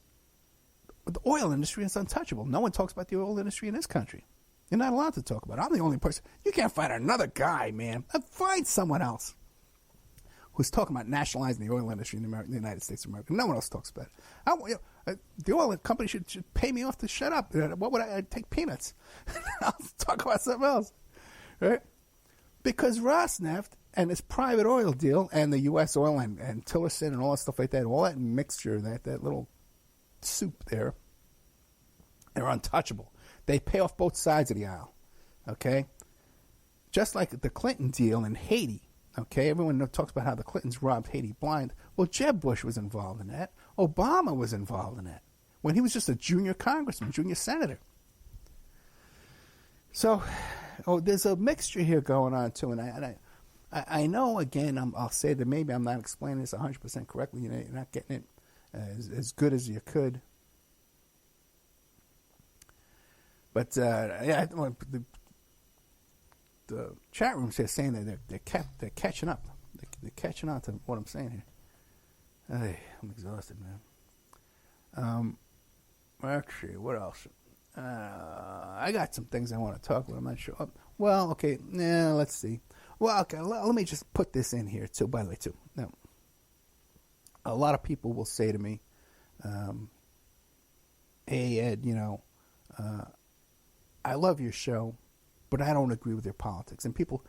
Speaker 2: the oil industry is untouchable. No one talks about the oil industry in this country. You're not allowed to talk about it. I'm the only person. You can't find another guy, man. Find someone else who's talking about nationalizing the oil industry in the United States of America. No one else talks about it. The oil company should pay me off to shut up. What would I'd take peanuts. I'll talk about something else. Right? Because Rosneft and this private oil deal and the U.S. oil and Tillerson and all that stuff like that, all that mixture, that little soup there, they're untouchable. They pay off both sides of the aisle, okay? Just like the Clinton deal in Haiti, okay? Everyone talks about how the Clintons robbed Haiti blind. Well, Jeb Bush was involved in that. Obama was involved in that when he was just a junior congressman, junior senator. So, there's a mixture here going on, too, and I know, again, I'll say that maybe I'm not explaining this 100% correctly. You know, you're not getting it as good as you could. But, yeah, the chat room's here saying that they're catching up. They're catching on to what I'm saying here. Hey, I'm exhausted, man. Let's see, what else? I got some things I want to talk about. I'm not sure. Well, okay, let's see. Well, okay, let me just put this in here, too, by the way, too. Now, a lot of people will say to me, hey, Ed, you know, I love your show, but I don't agree with your politics. And people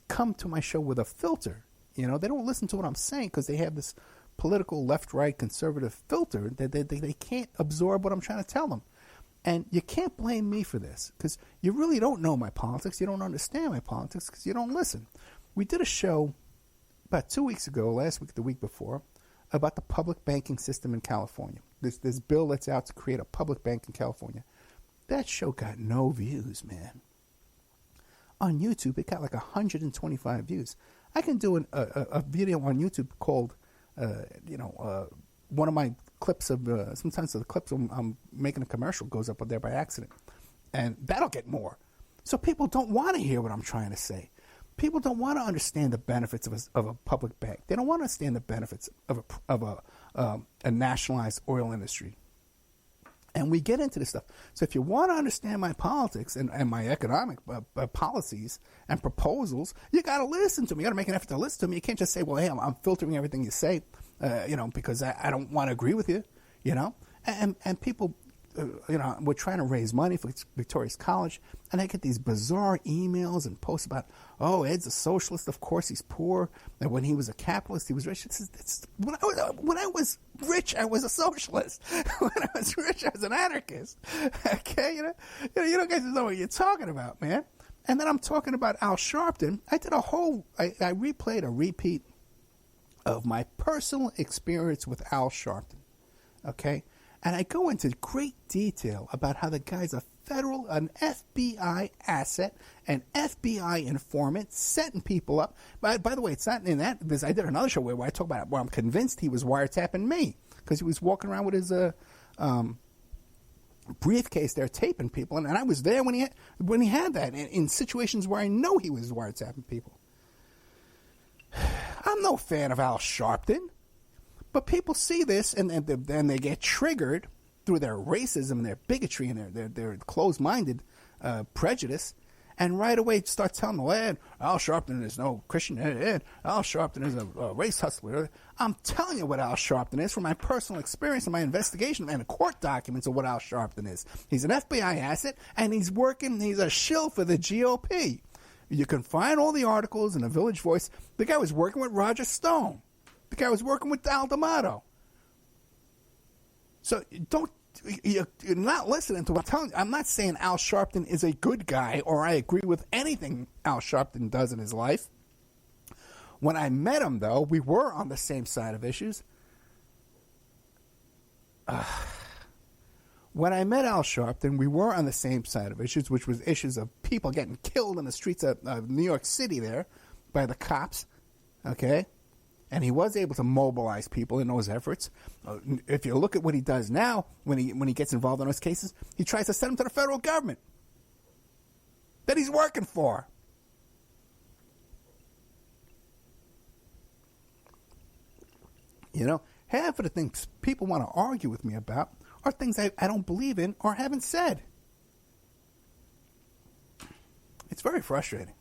Speaker 2: come to my show with a filter. You know, they don't listen to what I'm saying because they have this political left-right conservative filter that they can't absorb what I'm trying to tell them. And you can't blame me for this because you really don't know my politics. You don't understand my politics because you don't listen. We did a show about 2 weeks ago, last week, the week before, about the public banking system in California. This bill that's out to create a public bank in California. That show got no views, man. On YouTube, it got like 125 views. I can do a video on YouTube called, one of my clips of, sometimes the clips I'm making a commercial goes up there by accident. And that'll get more. So people don't want to hear what I'm trying to say. People don't want to understand the benefits of a public bank. They don't want to understand the benefits of a nationalized oil industry. And we get into this stuff. So if you want to understand my politics and my economic policies and proposals, you got to listen to me. You got to make an effort to listen to me. You can't just say, well, hey, I'm filtering everything you say, because I don't want to agree with you, you know. And people, we're trying to raise money for Victoria's College, and I get these bizarre emails and posts about, oh, Ed's a socialist. Of course he's poor. And when he was a capitalist, he was rich. When I was rich, I was a socialist. When I was rich, I was an anarchist. Okay, you guys know what you're talking about, man. And then I'm talking about Al Sharpton. I replayed a repeat of my personal experience with Al Sharpton. Okay. And I go into great detail about how the guy's an FBI asset, an FBI informant, setting people up. By the way, it's not in that. I did another show where I talk about it, where I'm convinced he was wiretapping me because he was walking around with his briefcase there taping people. And I was there when he had that in situations where I know he was wiretapping people. I'm no fan of Al Sharpton. But people see this and they get triggered through their racism and their bigotry and their closed-minded prejudice, and right away start telling the lad, Al Sharpton is no Christian. Al Sharpton is a race hustler. I'm telling you what Al Sharpton is from my personal experience and my investigation and the court documents of what Al Sharpton is. He's an FBI asset, and he's a shill for the GOP. You can find all the articles in the Village Voice. The guy was working with Roger Stone. The guy was working with Al D'Amato. So you're not listening to what I'm telling you. I'm not saying Al Sharpton is a good guy or I agree with anything Al Sharpton does in his life. When I met him, though, we were on the same side of issues. When I met Al Sharpton, we were on the same side of issues, which was issues of people getting killed in the streets of New York City there by the cops, okay? And he was able to mobilize people in those efforts. If you look at what he does now, when he gets involved in those cases, he tries to send them to the federal government that he's working for. You know, half of the things people want to argue with me about are things I don't believe in or haven't said. It's very frustrating.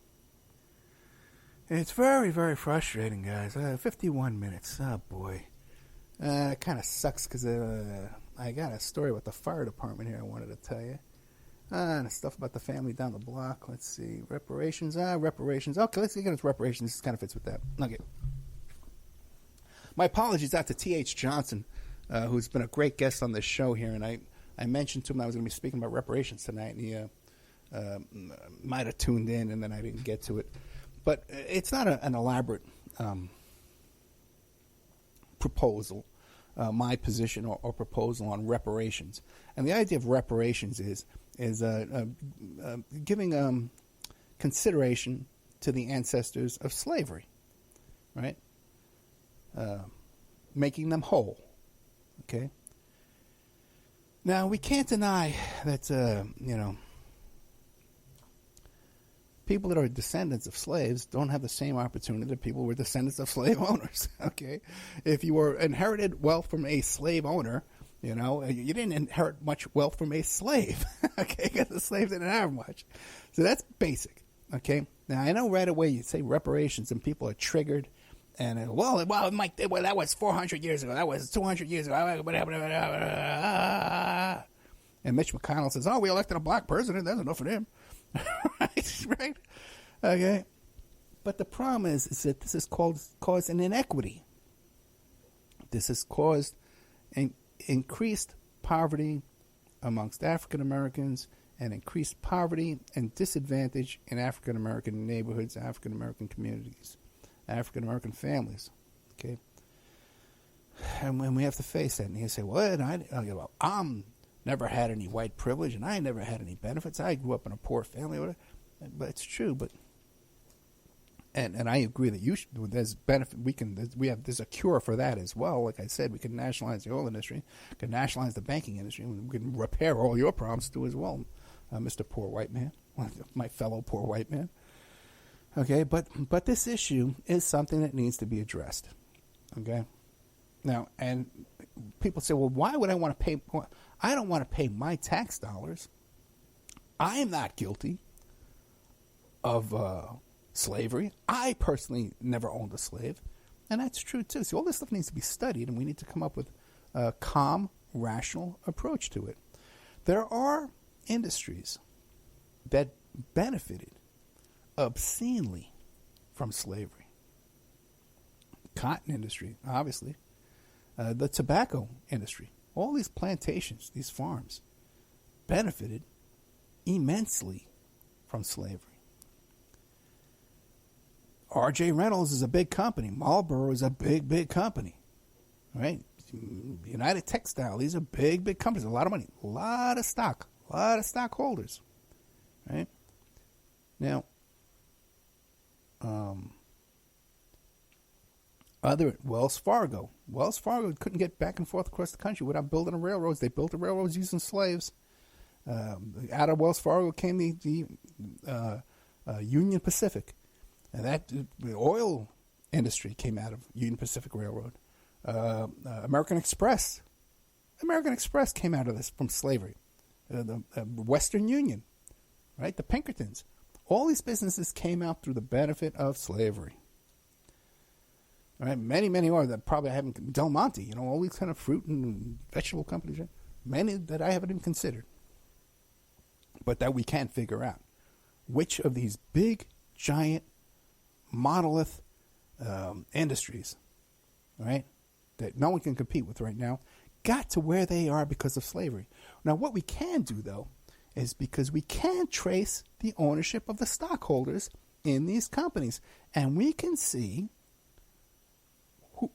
Speaker 2: It's very, very frustrating, guys. 51 minutes. Oh, boy. It kind of sucks because I got a story about the fire department here I wanted to tell you. And stuff about the family down the block. Let's see. Reparations. Reparations. Okay, let's get into reparations. This kind of fits with that. Okay. My apologies out to T.H. Johnson, who's been a great guest on this show here. And I mentioned to him I was going to be speaking about reparations tonight. And he might have tuned in, and then I didn't get to it. But it's not an elaborate proposal, my position or proposal on reparations. And the idea of reparations is giving consideration to the ancestors of slavery, right? Making them whole, okay? Now, we can't deny that, people that are descendants of slaves don't have the same opportunity that people who were descendants of slave owners, okay? If you were inherited wealth from a slave owner, you didn't inherit much wealth from a slave, okay? Because the slave didn't have much. So that's basic, okay? Now, I know right away you say reparations and people are triggered. And, Mike, that was 400 years ago. That was 200 years ago. And Mitch McConnell says, we elected a black president. That's enough for them. right? Okay. But the problem is that this has caused an inequity. This has caused increased poverty amongst African Americans and increased poverty and disadvantage in African American neighborhoods, African American communities, African American families. Okay. And when we have to face that, and you say, I'm never had any white privilege, and I never had any benefits. I grew up in a poor family, but it's true. But and I agree that there's benefit. There's a cure for that as well. Like I said, we can nationalize the oil industry, we can nationalize the banking industry, and we can repair all your problems too as well, Mr. Poor White Man, my fellow poor white man. Okay, but this issue is something that needs to be addressed. Okay, now and people say, well, why would I want to pay? I don't want to pay my tax dollars. I am not guilty of slavery. I personally never owned a slave. And that's true, too. See, all this stuff needs to be studied, and we need to come up with a calm, rational approach to it. There are industries that benefited obscenely from slavery. Cotton industry, obviously. The tobacco industry. All these plantations, these farms, benefited immensely from slavery. R.J. Reynolds is a big company. Marlboro is a big, big company. Right? United Textile, these are big, big companies. A lot of money, a lot of stock, a lot of stockholders. Right? Now, Wells Fargo couldn't get back and forth across the country without building the railroads. They built the railroads using slaves. Out of Wells Fargo came the Union Pacific, and the oil industry came out of Union Pacific Railroad. American Express came out of this from slavery. The Western Union, right? The Pinkertons, All these businesses came out through the benefit of slavery. All right, many are that probably I haven't. Del Monte, all these kind of fruit and vegetable companies, right? Many that I haven't even considered, but that we can figure out which of these big, giant, monolith industries, right, that no one can compete with right now, got to where they are because of slavery. Now, what we can do, though, is because we can trace the ownership of the stockholders in these companies, and we can see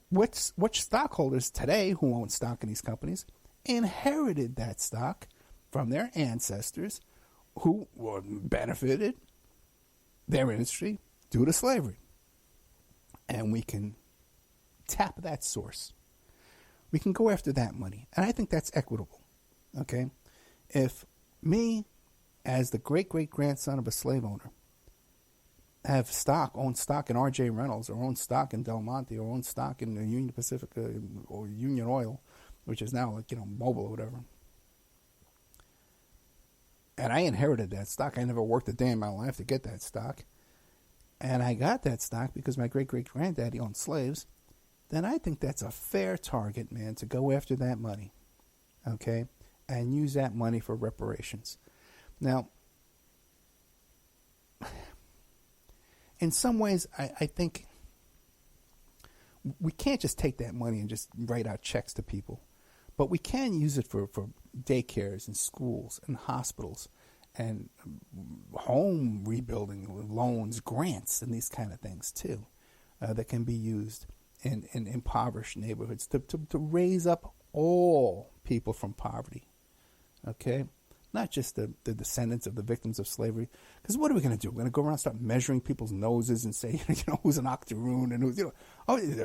Speaker 2: which stockholders today who own stock in these companies inherited that stock from their ancestors who benefited their industry due to slavery. And we can tap that source. We can go after that money. And I think that's equitable. Okay? If me, as the great-great-grandson of a slave owner, own stock in R.J. Reynolds, or own stock in Del Monte, or own stock in Union Pacific or Union Oil, which is now Mobil or whatever. And I inherited that stock. I never worked a day in my life to get that stock. And I got that stock because my great-great-granddaddy owned slaves. Then I think that's a fair target, man, to go after that money. Okay? And use that money for reparations. Now, in some ways, I think we can't just take that money and just write out checks to people. But we can use it for daycares and schools and hospitals and home rebuilding loans, grants, and these kind of things, too, that can be used in impoverished neighborhoods to raise up all people from poverty, okay? Not just the descendants of the victims of slavery. Because what are we going to do? We're going to go around and start measuring people's noses and say, who's an octoroon and who's,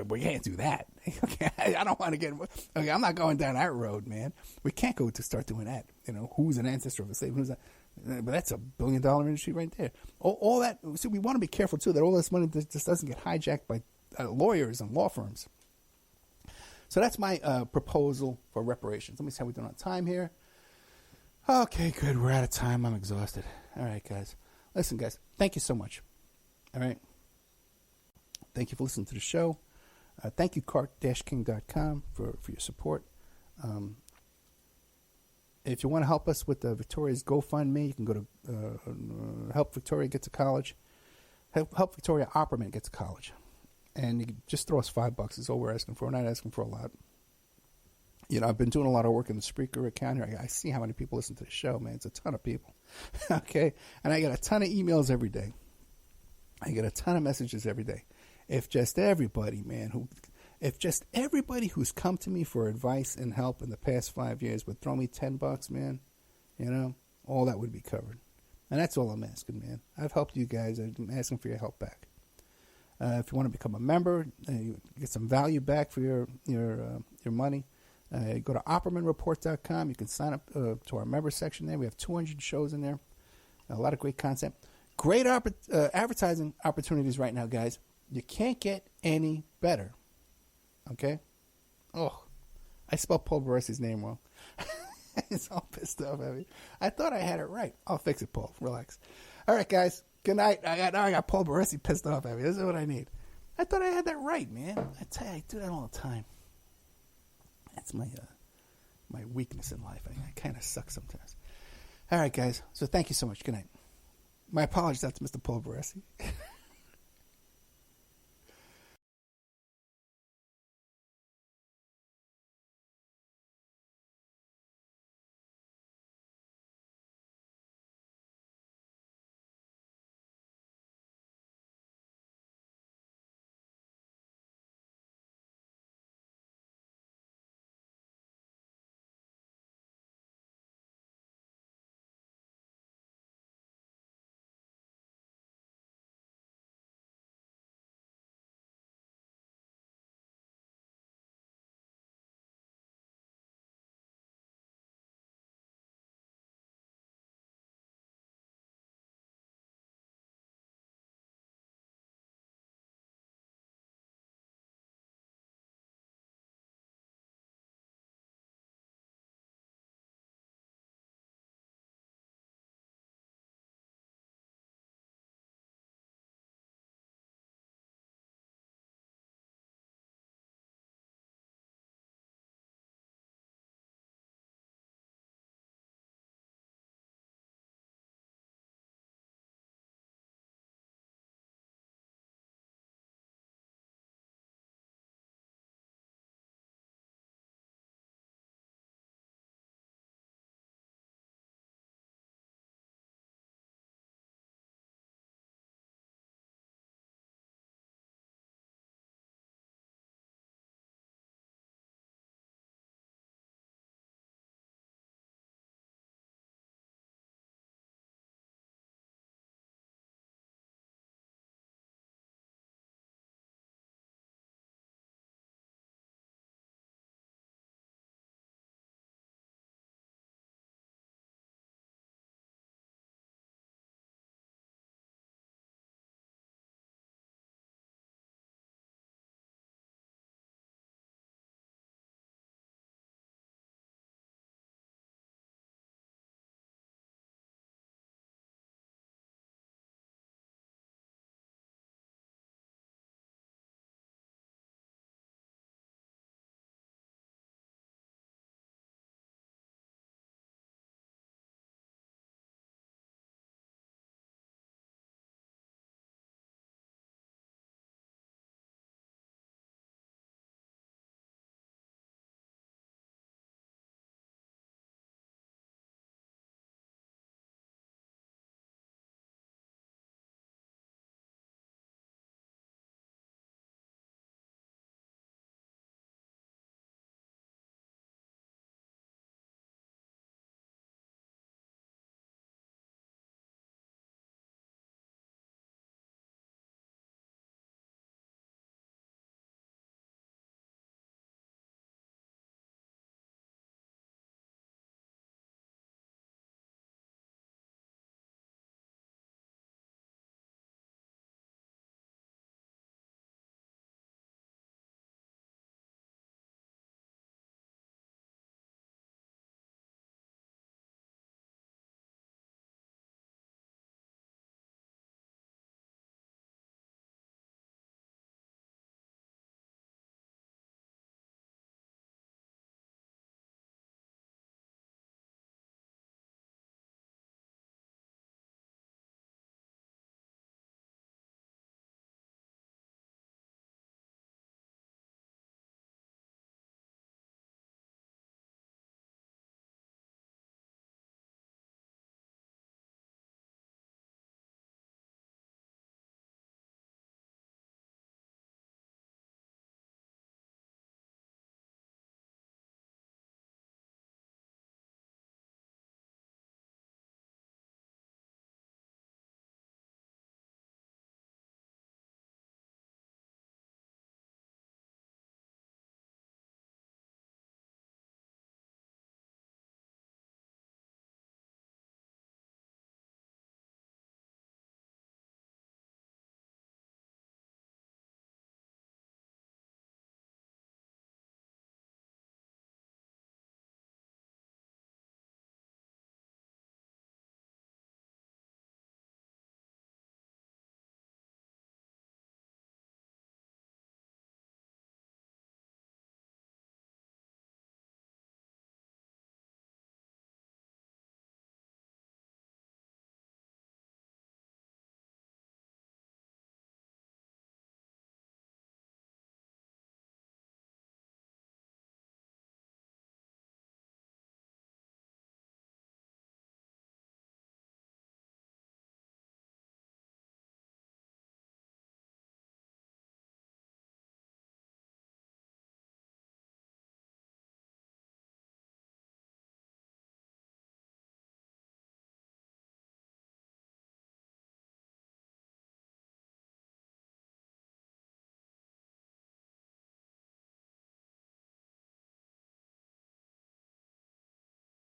Speaker 2: we can't do that. Okay, I don't want to get, okay, I'm not going down that road, man. We can't go to start doing that. Who's an ancestor of a slave? Who's that? But that's $1 billion industry right there. All that, see, we want to be careful, too, that all this money just doesn't get hijacked by lawyers and law firms. So that's my proposal for reparations. Let me see how we're doing on time here. Okay, good. We're out of time. I'm exhausted. All right, guys. Listen, guys, thank you so much. All right. Thank you for listening to the show. Thank you, cart-king.com, for your support. If you want to help us with Victoria's GoFundMe, you can go to Help Victoria Get to College. Help Victoria Opperman Get to College. And you can just throw us $5. Is all we're asking for. We're not asking for a lot. I've been doing a lot of work in the Spreaker account here. I see how many people listen to the show, man. It's a ton of people. Okay? And I get a ton of emails every day. I get a ton of messages every day. If just everybody who's come to me for advice and help in the past 5 years would throw me $10, man, all that would be covered. And that's all I'm asking, man. I've helped you guys. I'm asking for your help back. If you want to become a member, you get some value back for your money. Go to OppermanReport.com. You can sign up to our member section there. We have 200 shows in there. A lot of great content. Great advertising opportunities right now, guys. You can't get any better. Okay? Oh, I spelled Paul Baresi's name wrong. He's all pissed off at me. I thought I had it right. I'll fix it, Paul. Relax. All right, guys. Good night. I got Paul Baresi pissed off at me. This is what I need. I thought I had that right, man. I tell you, I do that all the time. That's my weakness in life. I kind of suck sometimes. All right, guys. So thank you so much. Good night. My apologies out to Mr. Paul Baresi.